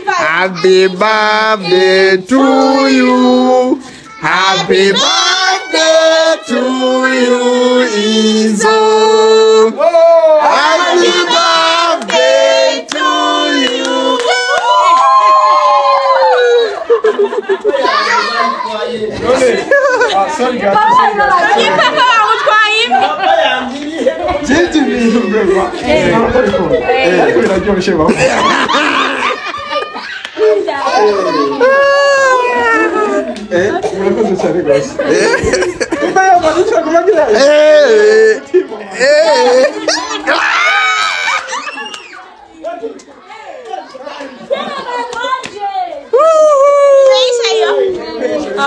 Happy birthday to you. Happy birthday to you, Izo. Happy birthday to you. Sorry, guys.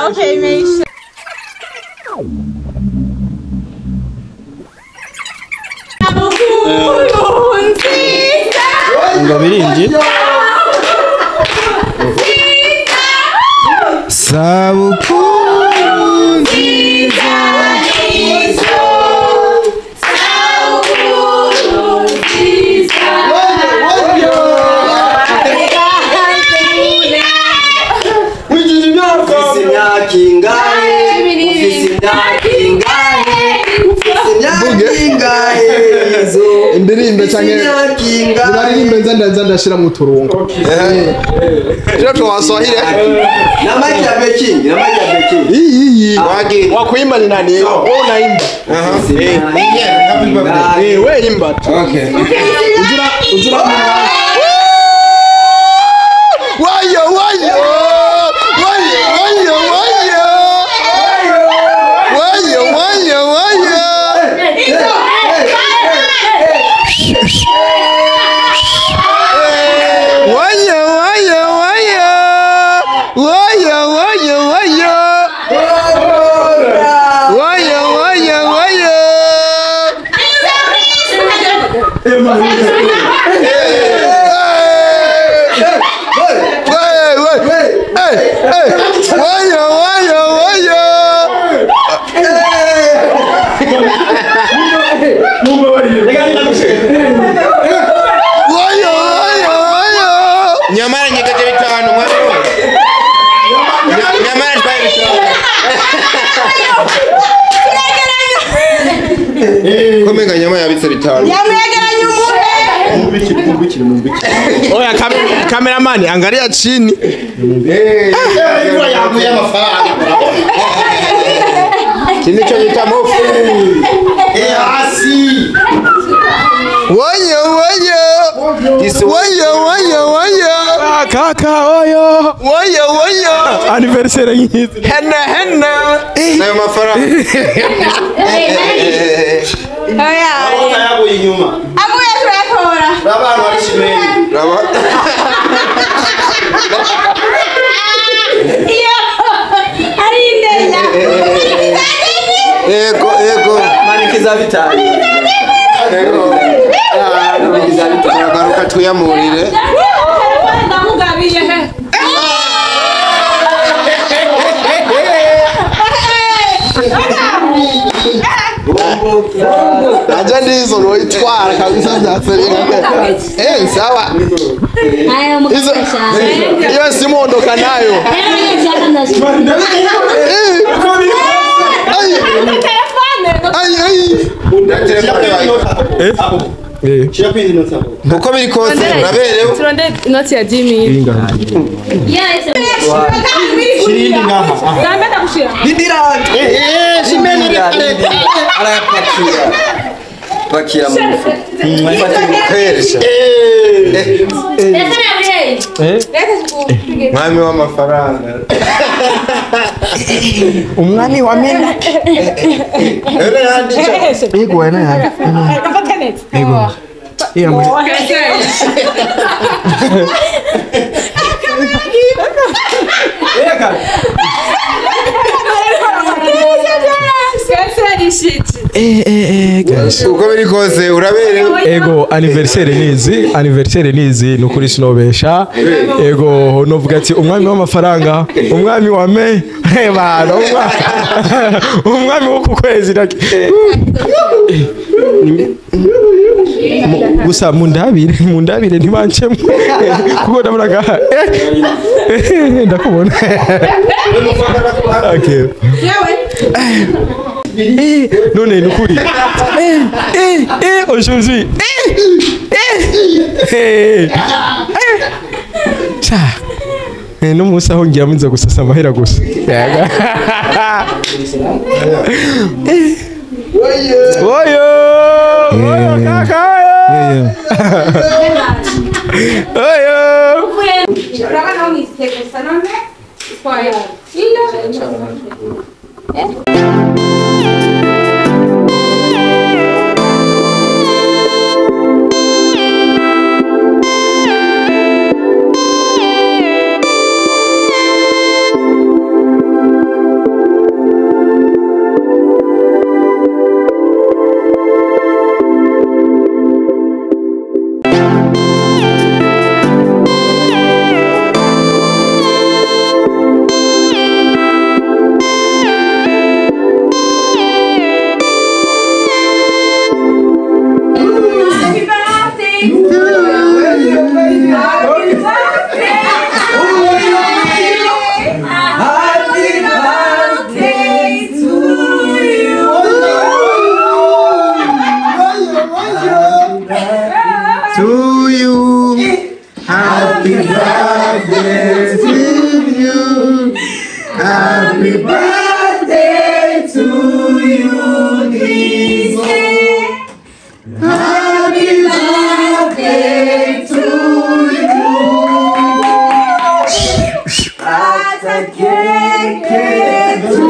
Okay, Meisha. Sabukuru nziza Izo. Sabukuru nziza. Ufise imyaka ingahe? Ufise imyaka ingahe? Ufise imyaka ingahe Izo? Indirimbo canke baririmbe nza ndashira mu turungo. Joto waswahili. Na maji ya beking, na maji ya beking. Hii. Wakuimba ni nani? Wewe unaimba. Happy birthday. Wewe imba. Okay. Ujira. Wayo. Nyamara nyekete bitano mwana. Nyamara twaye bitano. Komenga nyama yabitse bitano. Yamegeranya umuhe. Oya cameraman angalia chini. Hivyo yakuya mafaranga. Kinicho nitamofu. Asi. Wayo. Kaka oyo. Wayo. Anniversary yinyi. Henna. Na mafaranga. Oya. Abona yabo inyuma. Abuya turakora. Rabana barishimeni. Iyo. Ari indenya. Ego. Manikiza vitali. Ego. Manikiza vitali. Garuka tuyamurire. Ndamugabiye he. Aja ndizo roitwara kabisa ndasereka. Sawa. Hayo mkesha. Hiyo simu ondoka nayo. Uko biri kose rabereho. Turonde inoti ya 10,000. Yes. Shirindi ngaha. Zambe ndakushira. Ndidiranje. Shimeni Arayapakira. Pakira mu mufu. Mfate mukeresha. Ndakana bire. Mwami w'amafaranga. Umwami wa mena. Ere yanditse. Yego wana ya. Yego. Iya muri. Guys. Uko biri kose uraberewe. Ego anniversaire nizi nukuri sinobesha. Ego novuga ati umwami w'amafaranga, umwami wa me. Bana umwami wo kukwezi naki. Gusa mundabire ntibancemo kuko ndaburaga ndakubona. Okay. None nukuri. Aujourd'hui. Cha. No musa aho ngiye munza gusasa amahera gusa. Oyo. Kaka. Oyo. Trabajamos mis tecos, ¿no? To you. Happy birthday to you. Happy birthday to you this day. Happy birthday to you. Cut a cake to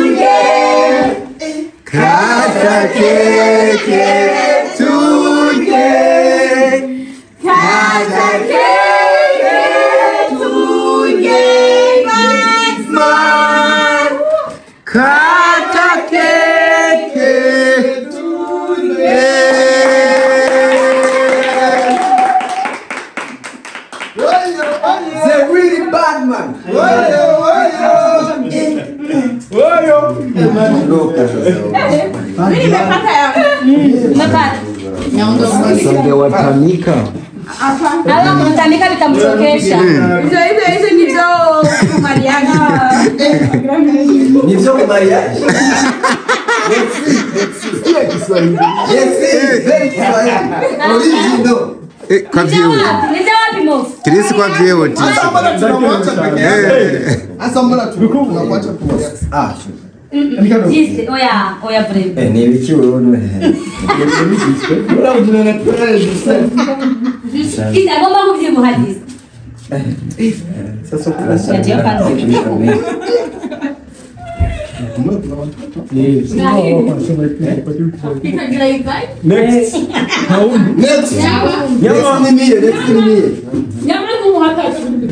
you. Cut a cake to you. The really bad man. Watanika. Hawa mtanika vitamchokesha. Hizo ndizo Mariana. Nivyo mariage. Yes, very Kiswahili. Original. Kwa Wapi mofu? Kirisi kwa vyewo tisi. Asa mbona tunakuacha kwa. Jiste, oya breve. Ni vikiwa ono. Mbona ujinona Ita gomba kujibu hadithi. sasa kuna Ya tia kanzi. Next.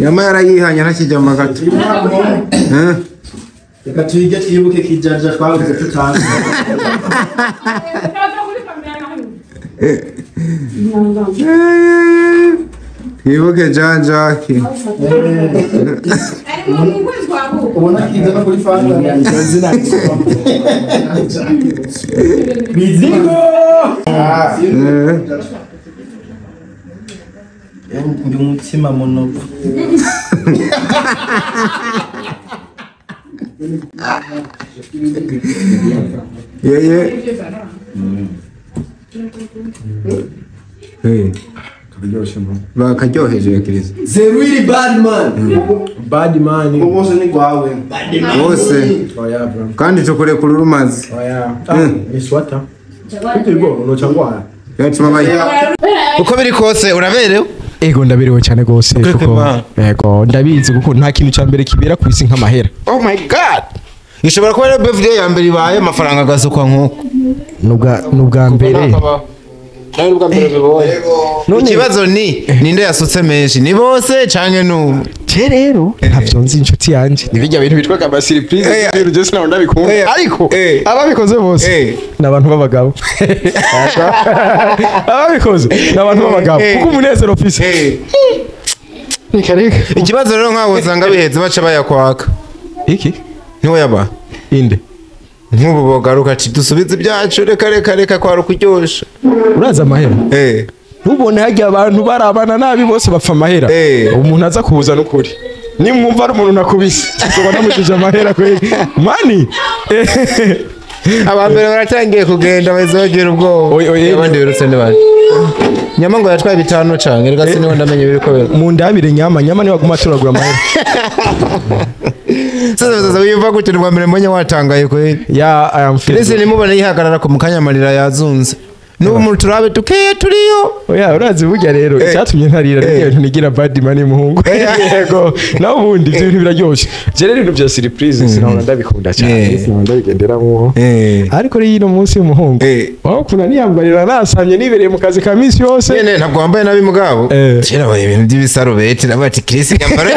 Nyama yarayihanye ntakijama gato. Reka tuyige twibuke kijanja twavuze tutazi. Twibuke janjaki. Ubona kijana kuri fanga zina. Mizigo. Ndi umutima monogo. Yeye. Hey. Bakaryoheje Kirisi. The really bad man. Bad man. Bose ni kwawe. Bose. Oya bro. Kandi tukure kururumazi. Oya. Ni swata. Kuko no changwa. Yacu mama. Uko biri kose uraberewe? ego ndaberewe cyane gose kuko ego ndabizi kuko nta kintu cya mbere kibera ku isi nk'amahera. Oh my god. Ishobora kuba birthday ya mbere ibaye amafaranga agasukwa nkuko. Nubwa mbere. Ikibazo ni ninde yasutse menshi ni bose canke nu rero ntavyo nzi inshuti yanje nibijya bintu bitwa kama surprise ibintu je sinaho ndabikunda ariko ababikoze bose nabantu babagabo ababikoze nabantu babagabo kuko umunezero office nikareka ikibazo rero nkaho usanga biheze baca bayakwaka iki niwe yaba inde nk'ubu bogaruka ati dusubize ibyacu reka kwa rukuryosha uraza amahera ntubone hajya abantu barabana nabi bose bapfa amahera umuntu aza kubuza n'ukuri nimwumva ari umuntu nakubise kuko namujije amahera kwe mani abambere baratangiye kugenda bazogera ubwo abandi birutse ndabanje nyama ngo yatwaye bitano canke rega siniho ndamenye biri ko mu ndabire nyama ni baguma turagura amahera sasa wiyumva gute rwa mbere mbonye watangaye kwe ya I am feeling ese nimubone yihagarara ku mukanyamarira yazunze nubu mu turabe tukeye turiyo oya urazi burya rero icyatumye ntarira n'ibintu nigira bad money muhungu yego naho ubundi ibyo bintu biraryoshe je rero ibintu bya surprise sinabona ndabikunda cyane sinabona ndabigenderamo ariko rero ino munsi y'umuhungu aho kuna niyambarira nasamye nibereye mu kazi ka minsi yose nyene ntabwo wambaye nabi mugabo kera baye ibintu by'ibisarubeti nabati Chris nyambaro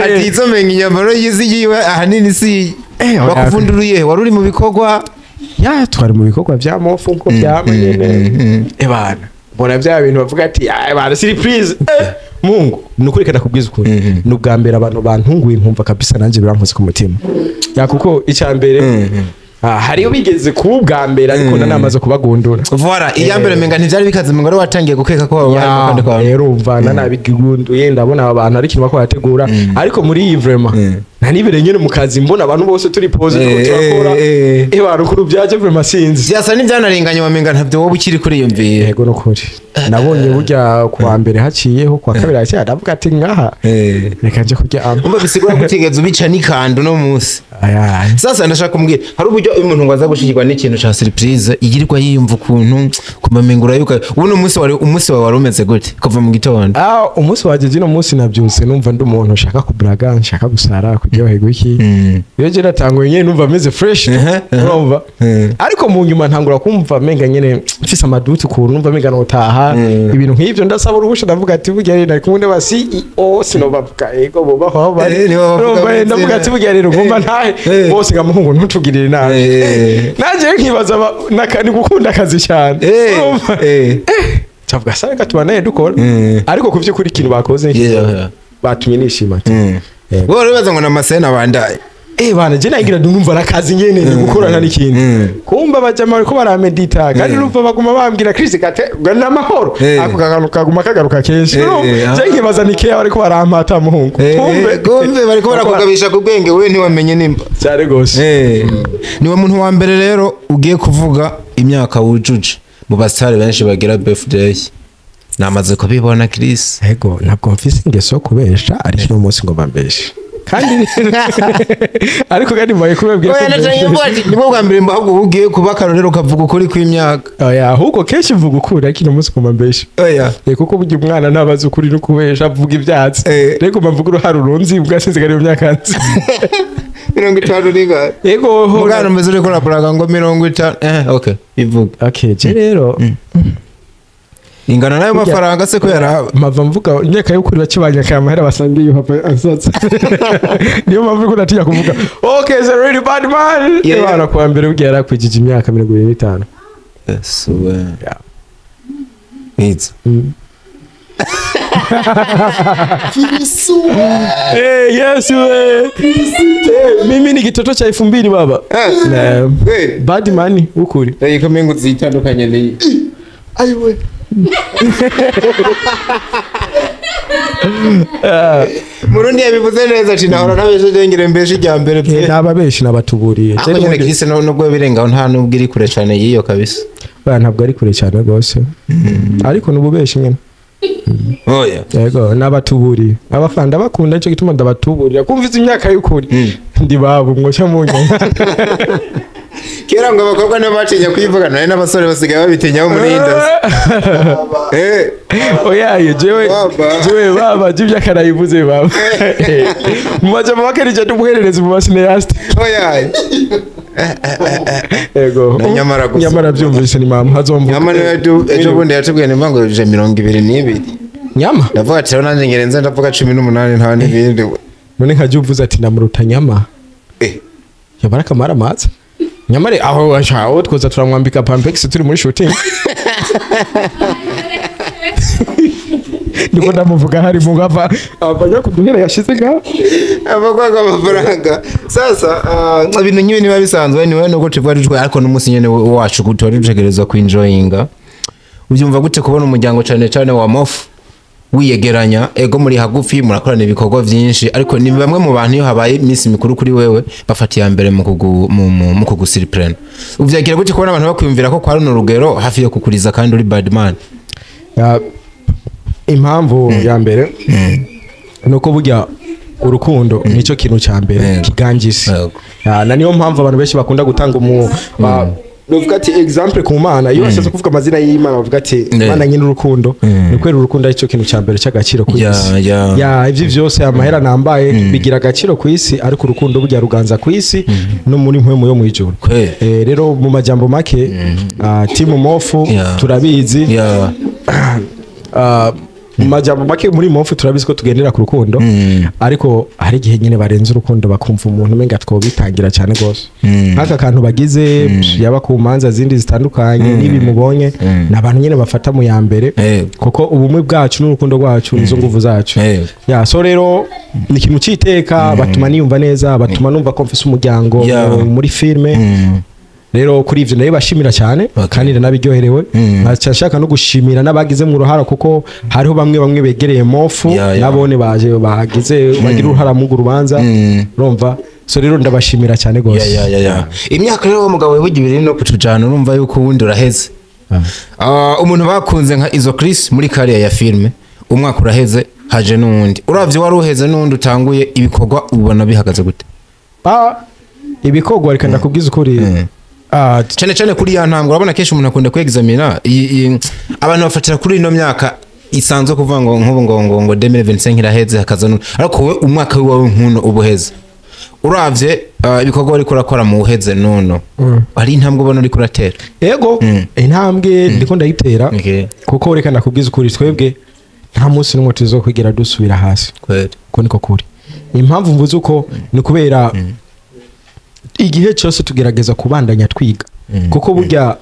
ati izo menye nyambaro yizigiwe ahanini si bakuvunduruye wari uri mu bikorwa ya twari mu bikorwa bya mofu uko byama nyene ebana mbona bya bintu bavuga ati bana surprise mungu nukurikana kubwiza ukuri nubwa mbere abantu bantunguye nkumva kabisa nanje birankoze ku mutima ya kuko icyambere hariyo bigeze kubwa mbere ariko nanamaze kubagundura voilà iyambere menga ntivyari bikaze mengaro watangiye gukeka ko baba kandi kwa rero umva nanabigunduye ndabona abantu ari kintu bako yategura ariko muri iyi vraiment nanibere nyene mu kazi mbona abantu bose turi pose ko turakora barukuru byaje vraiment sinzi byasa n'ibyanarenganye wamenga ntavyo wowe ukiri kuri yumviye yego no kuri nabonye burya kwa mbere haciyeho kwa kabiri haciye ndavuga ati ngaha reka nje kurya umva bisigura gutigeza ubica nikando no munsi sasa ndashaka kumbwira hari uburyo umuntu ngo aza gushikirwa n'ikintu ca surprise igirirwa yiyumva ukuntu kumamengura yuko ubuno umunsi wawe warumeze gute kuva mu gitondo umunsi waje jino munsi navyuse numva ndi umuntu ushaka kubraga nshaka gusara kuryoherwa iki iyo je natanguye nyene numva meze fresh urumva ariko mu nyuma ntangura kumva menga nyene mfise amaduti ku numva menga notaha ibintu nk'ivyo ndasaba uruhusha ndavuga ati burya rero nari kumwe n'aba CEO sinobavuga ego bo baho bari ndavuga ati burya rero ngomba ntahe bose ngamuhungu ntutugirire nabi nanje nkibaza nakani gukunda akazi cyane cavuga sanga tubanaye dukora ariko kuvyo kuri kintu bakoze batumye nishima wowe uribaza ngo namasena bandaye bana je nagira ndumva rakazi nyene ni gukorana n'ikintu kumba bajama ko baramedita kandi urumva baguma bambwira Chris gate gana amahoro ako kagano kaguma kagaruka kenshi je nkibaza ni keya bariko barampata muhungu kumbe bariko barakugabisha ku bwenge we ntiwamenye nimba cyane gose niwe muntu wa mbere rero ugiye kuvuga imyaka wujuje mu basare benshi bagira birthday namaze kubibona Chris yego ntabwo mfise ingeso kubesha ari no munsi ngo bambeshe kandi ariko kandi mbaye kubabwira ko nibwo bwa mbere mbahubwo ugiye kubaka rero ukavuga ukuri kw'imyaka oya ahubwo kenshi mvuga ukuri ariko no munsi kumambesha oya kuko burya umwana nabaza ukuri no kubesha avuga ibyatsi reko mbavuga uruhara urunzi bwasinze gari mu myaka nzi 50 ringa yego mugana umeze uri kora praga ngo 50 okay bivuga okay je rero ingana nayo mafaranga se ko yaraba mava mvuga nyeka yo kuri bakibanya kaya mahera basangiye yo hapa ansatse niyo mpamvu ko natiya kuvuga okay so really bad man yara kwa mbere ugera kwijije imyaka 25 yes yeah it's yes mimi ni gitoto cha 2000 baba bad man ukuri ikamengo zitandukanye ni ayiwe Murundi yabivuze neza ati nahora nabesheje ngire mbeshe ijya mbere pe nababeshi nabatuburiye je nyine Chris nubwo birengaho nta nubwo iri kure cyane yiyo kabisa ntabwo ari kure cyane gose ariko nububeshi nyine oya yego nabatuburiye abafanda bakunda ico gituma ndabatuburira kumviza imyaka y'ukuri ndi babo mwocha munye kera ngo abakobwa nibo batinya kuyivuga nawe n'abasore basigaye babitinyaho muri industry oya jewe baba jivya karayivuze baba mubaje mabakerije tumuherereze mu basineast oya ego nyamara byumvise ni mama hazomvuga nyamara ejo bundi yatubwiye ni mbango je 22 nyama ndavuga ati nanje ngerenze ndavuga 18 nta n'ibindi none nkajuvuze ati ndamuruta nyama yabaraka mara maza nyamare aho aho twoza turamwambika pampex turi muri shooting ndiko ndamuvuga hari mugava abanya kuduhera yashize ga abagwaga amafaranga sasa ibintu nyine niba bisanzwe niwe nuko tuvuga twe ariko n'umunsi nyene wacu gutora dutegereza ku enjoyinga ubyumva gute kubona umuryango cyane wa mofu wiyegeranya ego muri hagufi murakorana ibikorwa byinshi ariko ni bamwe mu bantu iyo habaye iminsi mikuru kuri wewe bafatiye mbere mu kugusiriprena uvyagira gute kubona abantu bakwiyumvira ko kwa runo rugero hafi yo kukuriza kandi uri bad man impamvu ya mbere nuko burya urukundo nico kintu cya mbere kiganjise na niyo mpamvu abantu benshi bakunda gutanga Novuga ati example ku mana iyo ashaka kuvuga amazina y'Imana bavuga ati Imana nyine urukundo ni kwera urukundo ari cyo kintu cya mbere cy'agaciro ku isi ya ivyo byose amahera nambaye bigira agaciro ku isi ariko urukundo burya ruganza ku isi no muri mpwemo yo mu ijuru rero mu majambo make timu mofu turabizi majambo make muri mofu turabizi ko tugendera ku rukundo ariko hari gihe nyine barenze urukundo bakumva umuntu menga twobitangira cyane gose nkaka kantu bagize yaba ku manza zindi zitandukanye nibi mubonye nabantu nyine bafata mu ya mbere kuko ubumwe bwacu n'urukundo rwacu nizo nguvu zacu ya so rero ni ikintu citeka batuma niyumva neza batuma numva ko mfise umuryango muri filme rero kuri ivyo nayo bashimira cyane kandi nabiryoherewe nshaka no gushimira nabagize mu ruhara kuko hariho bamwe begereye mofu nabone baje bagize bagira uruhara mu rubanza urumva so rero ndabashimira cyane gose imyaka rero umugabo we bugibiri no kutujana urumva yuko wundi uraheze umuntu bakunze nka izo Chris muri kariya ya filme umwaka uraheze haje n'undi uravye wari uheze n'undi utanguye ibikorwa ubona bihagaze gute ibikorwa reka ndakubwiza ukuri cyane kuri ya ntambwe urabona kenshi umuntu akunda kwexamina abantu bafatira kuri ino myaka isanzwe kuvuga ngo nk'ubu ngo 2025 iraheze hakaza ariko we umwaka wawe nkuno ubuheze uravye ibikorwa ari kurakora mu uheze nono ari intambwe ubona uri kuratera yego intambwe ndiko ndayitera kuko reka ndakubwiza ukuri twebwe nta munsi n'umwe tuzokwigera dusubira hasi ko niko kuri impamvu mvuze uko ni kubera igihe cyose tugerageza kubandanya twiga kuko burya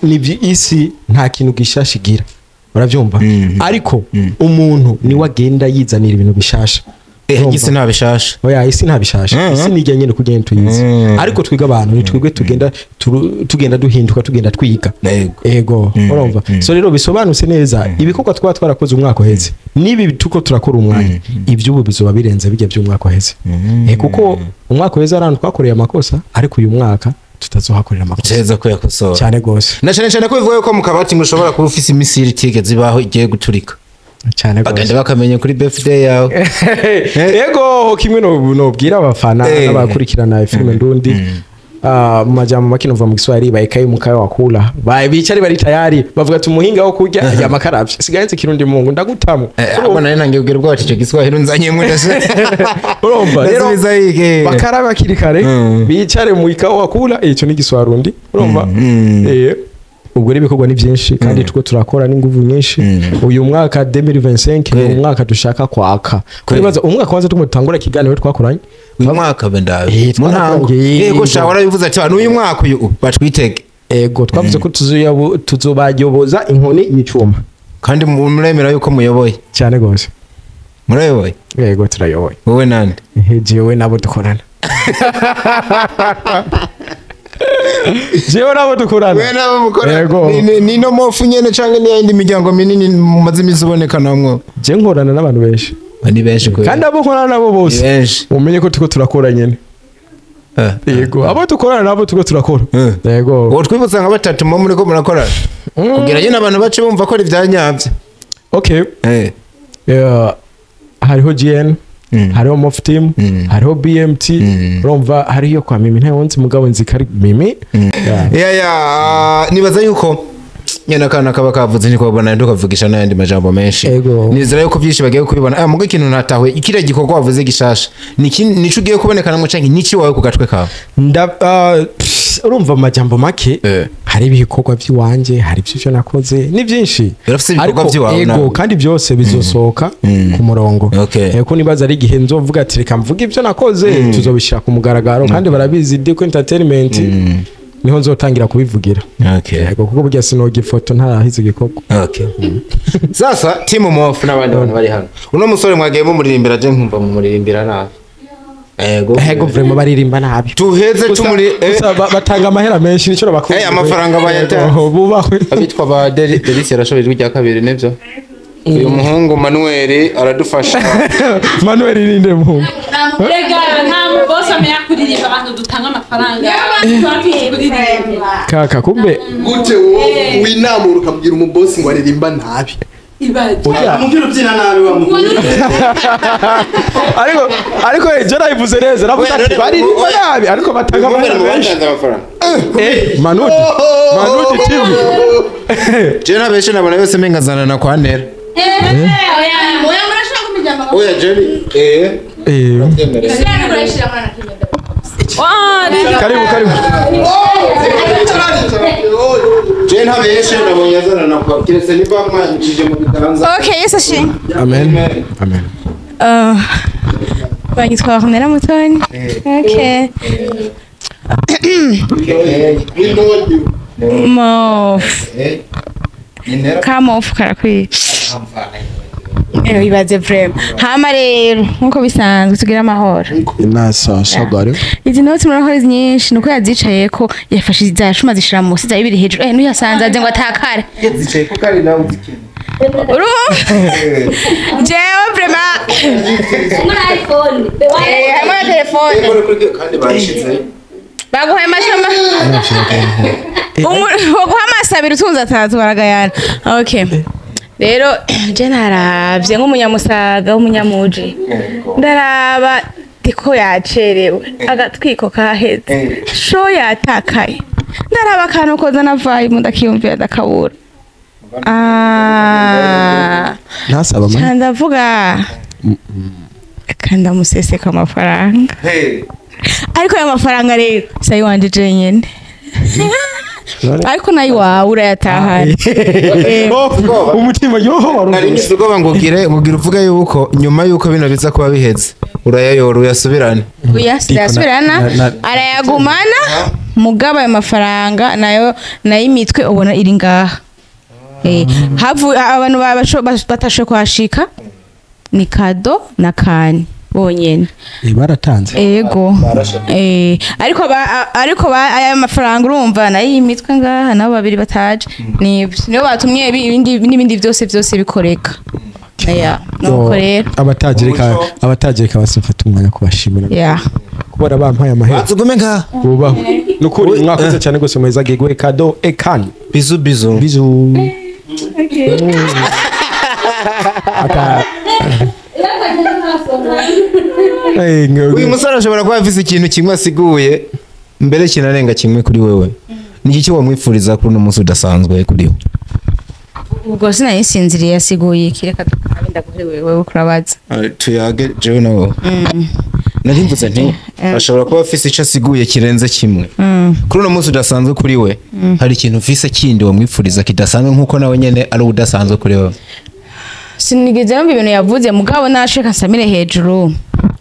ni isi nta kintu gishashigira uravyumva ariko umuntu ni wagenda yizanira ibintu bishasha isi nta bishasha oya isi nta bishasha isi ni iganye no kugenda tuyizi ariko twiga abantu ni twebwe tugenda duhinduka tugenda twiga ego urumva so rero bisobanutse neza ibikorwa twarakoze umwaka uheze nibi tuko turakora umwanya ibyubu bizoba birenze bijya by'umwaka uheze kuko umwaka uheze arantu twakoreye amakosa ariko uyu mwaka tutazohakorera amakosa cyeza ko yakosora cyane gose na cyane ko bivuye ko mu kabati mushobora kuba ufise imisiri tige zibaho igiye guturika cyane gose bagenda bakamenye kuri birthday yawe yego kimwe no bwira abafana n'abakurikirana filme ndundi mu majambo makinova mu Kiswahili bayikaye mukayo wakula bicari bari tayari bavuga tumuhinga wo kurya ya makaravye sigayenze kirundi mungu ndagutamo abo nari nangiye ubwira bwacu cyo Kiswahili nzanye mu ndase urumva rero bakaraba kirikare bicare mu ikawo wakula ico ni Kiswarundi urumva ubwo rero ibikorwa ni byinshi kandi tuko turakora n'inguvu nyinshi uyu mwaka 2025 ni umwaka dushaka kwaka kwibaza umwaka wanze tumutangura kiganiro twakoranye uyu mwaka bendawe mu ntango yego shawara bivuze ati uyu mwaka uyu batwitege ego twavuze ko tuzobayoboza inkoni y'icuma kandi muremera yuko muyoboye cyane gose murayoboye yego turayoboye wowe nande jewe nabo dukorana jewe nabo dukorana we nabo mukorana ni no mofu nyene canke ni yindi miryango minini mumaze imiziboneka namwe je nkorana n'abantu benshi ni benshi ko kandi abo nkorana nabo bose umenye ko tuko turakora nyene yego abo dukorana nabo tuko turakora yego wo twibutsa nka batatu mu muri ko murakora kugira nyine abantu bace bumva ko ari vyanyavye okay hariho GN hariho Mof Team hariho BMT urumva hariyo kwa Mimi ntayonzi mugabo nzikari Mimi nibaza yuko nyana kana kaba kavuze niko babona ndo kavugisha n'ayandi majambo menshi nizera yuko byinshi bagiye kubibona mugo ikintu natahwe ikire gikorwa wavuze gishasha nico ugiye kubonekana mu canke niki wawe ku gatwe kawe urumva amajambo make hari ibikorwa by'iwanje hari ibyo nakoze ni byinshi ariko kandi byose bizosohoka ku murongo ko nibaza ari gihe nzovuga ati reka mvuge ibyo nakoze tuzobishira ku mugaragaro kandi barabizi Deko Entertainment niho nzotangira kubivugira kuko burya sinoga ifoto ntarahize igikorwa sasa team Mof n'abandi bantu bari hano uno musore mwagiye mu muririmbira je nkumva mu muririmbira nabi ego vraiment baririmba nabi tuheze tumuri batanga amahera menshi nico bakoze amafaranga bayata bubahwe abitwa ba Delice yarashoboye rya kabiri nevyo uyu muhungu Manuel aradufasha Manuel irinde muhungu Rega nta boss amenya kuririmba abantu dutanga amafaranga kaka kumbe gute winamura ukabwira umubosi ngo aririmba nabi umubwira ubyina nabi ariko ejo nabivuze neza navuze ati baririmba nabi ariko batanga amahera menshi Manudi team je nabeshe nabona yose mengazana na kwa Nera oya murashaka kumijama oya Jerry karibu je ntabeshe nabonye yazana na kwa kirese ni bamwanjije mu biganza okay yes ashi amen banyitwa Nella Mutoni okay Mof Kamof karakwi bibaze vrema hama rero nkuko bisanzwe tugira amahoro nasashagare izi notes murakoze nyinshi nuko yazicayeko yafashe izashuma zishira mu siza ibiri hejuru nuyasanze aze ngo atakare yazicaye ko kari nawe uzikene jewe vrema Umwana iPhone. hamwe telefone kandi bashize baguhaye amashamba baguha amasabiri utunze atatu baragayana okay rero je naravye nk'umunyamusaga w'umunyamuji ndaraba diko yacerewe agatwiko kaheze sho yatakaye ndaraba akantu koza navaye mu ndakiyumvira ndakabura nasaba mama ndavuga kanda museseka amafaranga ariko ayo mafaranga rero sayi wanje jenyene ariko nayo wawe urayatahana umutima yoho narinyuze ubwoba ngugire uvuga yuko nyuma yuko bino biza kuba biheze urayayora uyasubirane uyasubirana arayagumana mugaba ayo mafaranga nayo imitwe ubona iri ngaha havu abantu batashe kwashika ni kado na kani bonyene baratanze ego ariko aya mafaranga urumva nayo imitwe ngaha nabo babiri bataje niyo batumye n'ibindi byose bikoreka nuko rero abatajirika basifata umwanya kubashimira kubara bampaye amahera tugume nka bubaho nukuri mwakoze cyane gose muheza gigwe kado ekani bizu uyu musore ashobora kuba afise ikintu kimwe asiguye mbere kinarenga kimwe kuri wewe niki cyo wamwifuriza kuri uno munsi udasanzwe kuri we ubwo sinayisinziriye yasiguye kireka tukabinda kuri wewe kurabaza tuyage jewe nawe narimvuze nti ashobora kuba afise ico asiguye kirenze kimwe kuri uno munsi udasanzwe kuri we hari ikintu ufise kindi wamwifuriza kidasanzwe nkuko nawe nyene ari udasanzwe kuri wewe sinigeze numva ibintu yavuze mugabo nashaka samire hejuru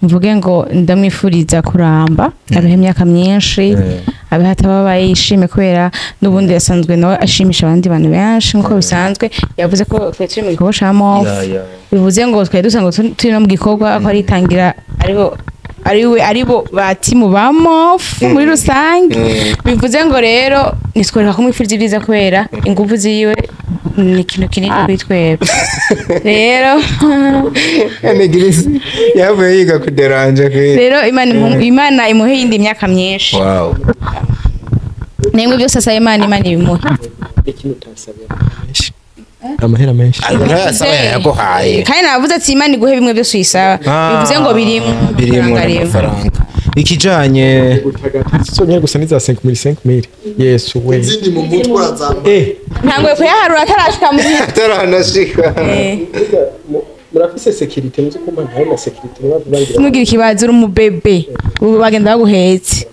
mvuge ngo ndamwifuriza kuramba abehe imyaka myinshi abehe atababaye yishime kubera n'ubundi yasanzwe nawe ashimisha abandi bantu benshi nkuko bisanzwe yavuze ko twe turi mu gikorwa ca Mof bivuze ngo twe dusanzwe turi no mu gikorwa ko aritangira aribo batimu ba Mof muri rusange bivuze ngo rero nitwereka kumwifuriza ibyiza kubera ingufu ziwe ni ikintu kinini kuri twebwe rero yavuye yiga kuderanje rero imana imuhe yindi myaka myinshi nemwe byose asaba imana ibimuhe amahera menshi Arasaba yaguhaye. kandi navuze ati Imana iguhe bimwe byose uyisaba bivuze ngo birimo amafaranga. Ikijanye sonyine gusa niza 5000 yesu we izindi mu mutwe urazamba ntangoye kuyaharura atarashika mu ataranashika. murafise security muzi ko mbana na security bavugira nugira ikibazo uri umubebe ubu bagenda baguhetse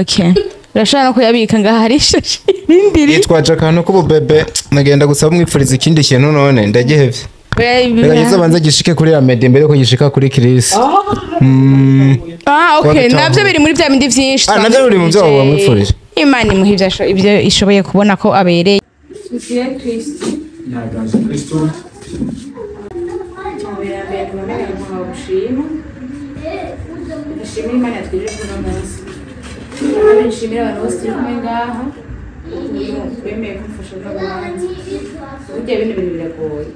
okay urashaka no kuyabika ngaha hari ishashi bindiri Yitwaje akantu k'ububebe nagenda gusaba mwipfuriza ikindi kintu none ndagihevye. Reka banza gishike kuri Amede mbere ko gishika kuri Chris. Okay navyo biri muri bya bindi vyinshi Navyo biri mu byo wamwipfurije. Imana imuha ibyo ishoboye kubona ko abereye nshimira abantu bose turi kumwe ngaha bemeye kumfasha n'abandi burya bino bintu biragoye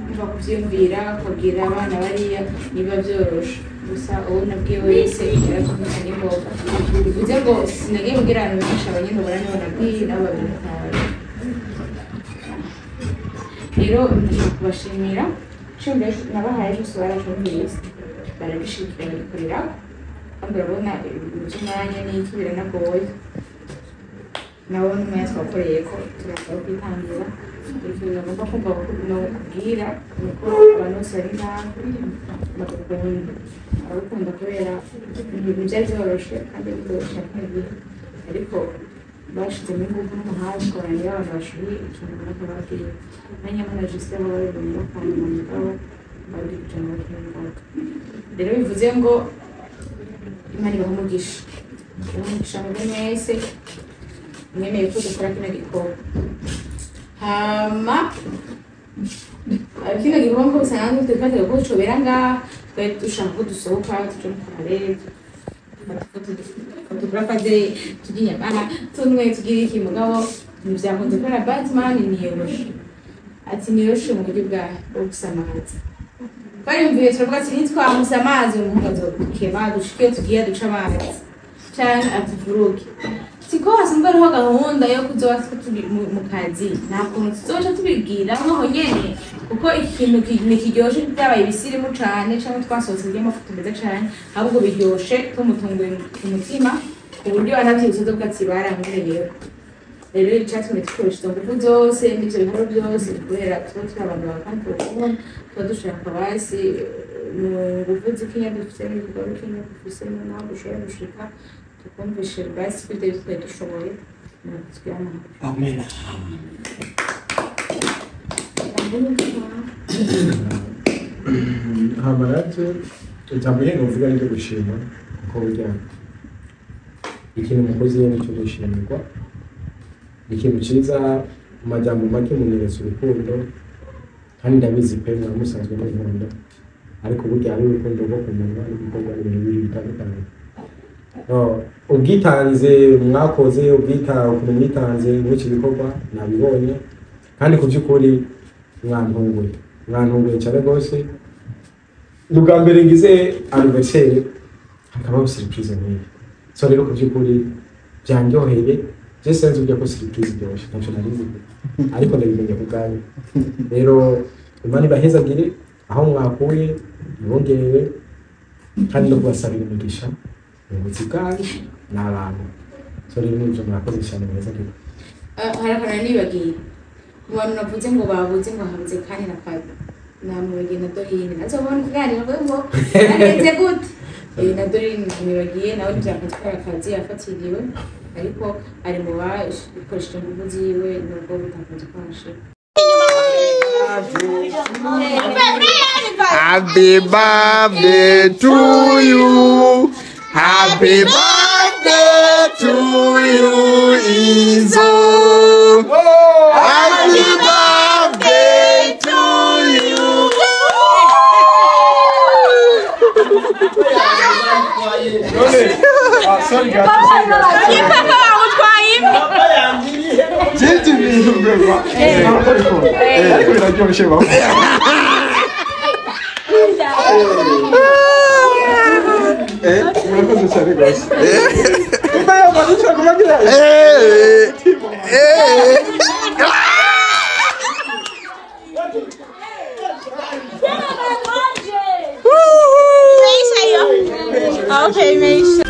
kuva kuvyumvira kubwira abana bariya niba byoroshe gusa uwo nabwiye wese yarakomeza n'imboga bivuze ngo sinagiye kugira abantu benshi abanyene baranibo nabwiye nabo babintaye rero ndashaka kubashimira cumbe nabahaye byose barashumvise barabishikira bikorera kandi urabona iby'umwanya n'iki biranagoye nabo n'umwanya twakoreye ko turashobora kwitangira ibyo bagomba kumva no kubwira nuko abantu bose bari ngaho bakagukunda abakunda kubera ibintu byari byoroshe kandi bitoroshe nk'igihe ariko bashizemo ingufu n'umuhanga ukoranira abantu bashoboye ikintu runaka babwiye n'anyamana jisite baba babibonye kandi mu mugabo bari kujana bakimvaga rero bivuze ngo Imana ibaha umugisha muri mwese mwemeye ko dukora kino gikorwa hama kino gikorwa bisanzwe tukagira ko cobera ngaha twari dushaka ko dusohoka tuja mu kabare fotografaze tugiye nyamara tumwe tugira iki mugabo nivyakunze kubera Batman niyoroshe ati niyoroshe mu buryo bwo gusamaza bariyumviye turavuga ati nitwamusa amazi umuhungu azokema dushike tugiye duca amazi cyane atuvuruke siko hasanzwe hariho gahunda yo kuzoba turi mu kazi nta kuntu tuzoca tubigira nkaho nyene kuko ikintu kiryoshe byabaye ibisirimu cane cyangwa twasohotse by'amafoto meza cane ahubwo biryoshe tumutunguye ku mutima ku buryo anavyibutse zo bwatsi barankoreye rero icyatumye dukoresha izo ngufu zose n'ibyo bikorwa byose kubera tuba turi abantu bakandi bakubona tuba dushaka basi mu ngufu z'ikinya dufite n'ibikorwa b'ikinya dufise n'aho dushobora gushika tukumvishe basi ko ibyo twari dushoboye natugirana amen hamarate ijambo yego uvuga ryo gushima kuko burya ikintu mukozi yene cyo gushimirwa ikintu cyiza mu majambo make munereza urukundo kandi ndabizi pe mwamusanzwe n'urukundo ariko burya ari urukundo rwo kumunwa n'ibikorwa n'ibintu bibiri bitandukanye ubwitanze mwakoze ukuntu mwitanze muri iki bikorwa nabibonye kandi ku by'ukuri mwantunguye cyane rwose ni ubwa mbere ngize anniversaire hakabaho surprise nk'iyi so rero ku by'ukuri byanryoheye je senze ujya ko surprise byoroshye ntacyo narizi ariko ndabimenye ku bwanyu rero Imana ibahezagire aho mwakuye ibongerere kandi no kubasabira umugisha mu buzima n'abantu so rero n'ibyo mwakoze cyane meza rero harakana nibagiye mu bantu navuze ngo babuze ngo habuze kandi namubwiye na Dorine nazobona kuganira ngo agenze gute na Dorine nibagiye nawe ntibyakatwara akazi yafatiriwe ariko ari mu bakoresheje ingufu ziwe nubwo butakunze kwashe Happy birthday to you. Happy birthday to you, Izo. Happy birthday to you. Sorry guys. Gente vindo, bro. Biraryoshye ba. Murakoze cyane guys. Imba y'abantu cyangwa kumagira. okay, meisha.